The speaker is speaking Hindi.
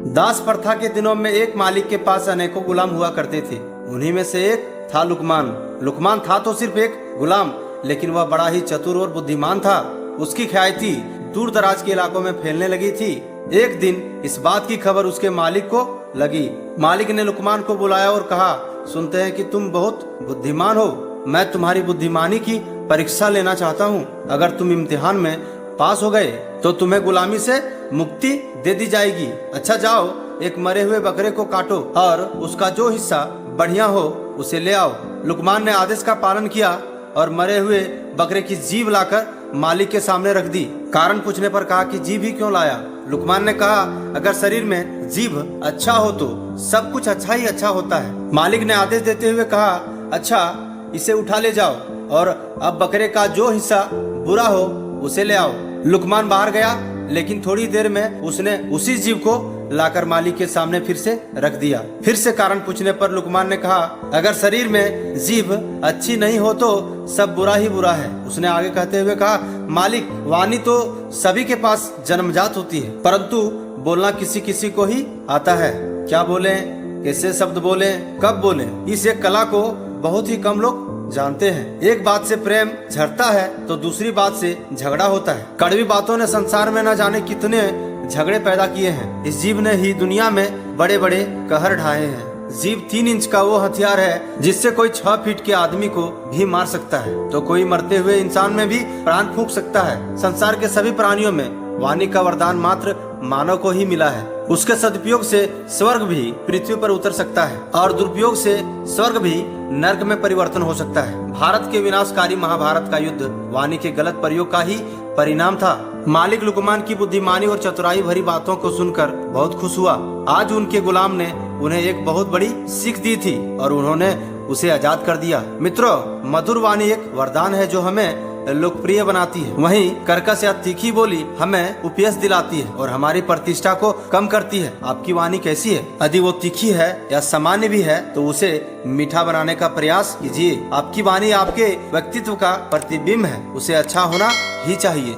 दास प्रथा के दिनों में एक मालिक के पास अनेकों गुलाम हुआ करते थे। उन्हीं में से एक था लुकमान। लुकमान था तो सिर्फ एक गुलाम, लेकिन वह बड़ा ही चतुर और बुद्धिमान था। उसकी ख्याति दूर दराज के इलाकों में फैलने लगी थी। एक दिन इस बात की खबर उसके मालिक को लगी। मालिक ने लुकमान को बुलाया और कहा, सुनते हैं कि तुम बहुत बुद्धिमान हो। मैं तुम्हारी बुद्धिमानी की परीक्षा लेना चाहता हूँ। अगर तुम इम्तिहान में पास हो गए तो तुम्हें गुलामी से मुक्ति दे दी जाएगी। अच्छा जाओ, एक मरे हुए बकरे को काटो और उसका जो हिस्सा बढ़िया हो उसे ले आओ। लुकमान ने आदेश का पालन किया और मरे हुए बकरे की जीभ लाकर मालिक के सामने रख दी। कारण पूछने पर कहा कि जीभ ही क्यों लाया? लुकमान ने कहा, अगर शरीर में जीभ अच्छा हो तो सब कुछ अच्छा ही अच्छा होता है। मालिक ने आदेश देते हुए कहा, अच्छा इसे उठा ले जाओ और अब बकरे का जो हिस्सा बुरा हो उसे ले आओ। लुकमान बाहर गया, लेकिन थोड़ी देर में उसने उसी जीव को लाकर मालिक के सामने फिर से रख दिया। फिर से कारण पूछने पर लुकमान ने कहा, अगर शरीर में जीभ अच्छी नहीं हो तो सब बुरा ही बुरा है। उसने आगे कहते हुए कहा, मालिक वाणी तो सभी के पास जन्मजात होती है, परंतु बोलना किसी किसी को ही आता है। क्या बोले, कैसे शब्द बोले, कब बोले, इस एक कला को बहुत ही कम लोग जानते हैं। एक बात से प्रेम झरता है तो दूसरी बात से झगड़ा होता है। कड़वी बातों ने संसार में न जाने कितने झगड़े पैदा किए हैं। इस जीभ ने ही दुनिया में बड़े बड़े कहर ढाए हैं। जीभ 3 इंच का वो हथियार है जिससे कोई 6 फीट के आदमी को भी मार सकता है, तो कोई मरते हुए इंसान में भी प्राण फूंक सकता है। संसार के सभी प्राणियों में वाणी का वरदान मात्र मानव को ही मिला है। उसके सदुपयोग से स्वर्ग भी पृथ्वी पर उतर सकता है और दुरुपयोग से स्वर्ग भी नर्क में परिवर्तन हो सकता है। भारत के विनाशकारी महाभारत का युद्ध वाणी के गलत प्रयोग का ही परिणाम था। मालिक लुकमान की बुद्धिमानी और चतुराई भरी बातों को सुनकर बहुत खुश हुआ। आज उनके गुलाम ने उन्हें एक बहुत बड़ी सीख दी थी और उन्होंने उसे आजाद कर दिया। मित्रों, मधुर वाणी एक वरदान है जो हमें लोकप्रिय बनाती है। वहीं कर्कश या तीखी बोली हमें उपयश दिलाती है और हमारी प्रतिष्ठा को कम करती है। आपकी वाणी कैसी है? यदि वो तीखी है या सामान्य भी है तो उसे मीठा बनाने का प्रयास कीजिए। आपकी वाणी आपके व्यक्तित्व का प्रतिबिंब है, उसे अच्छा होना ही चाहिए।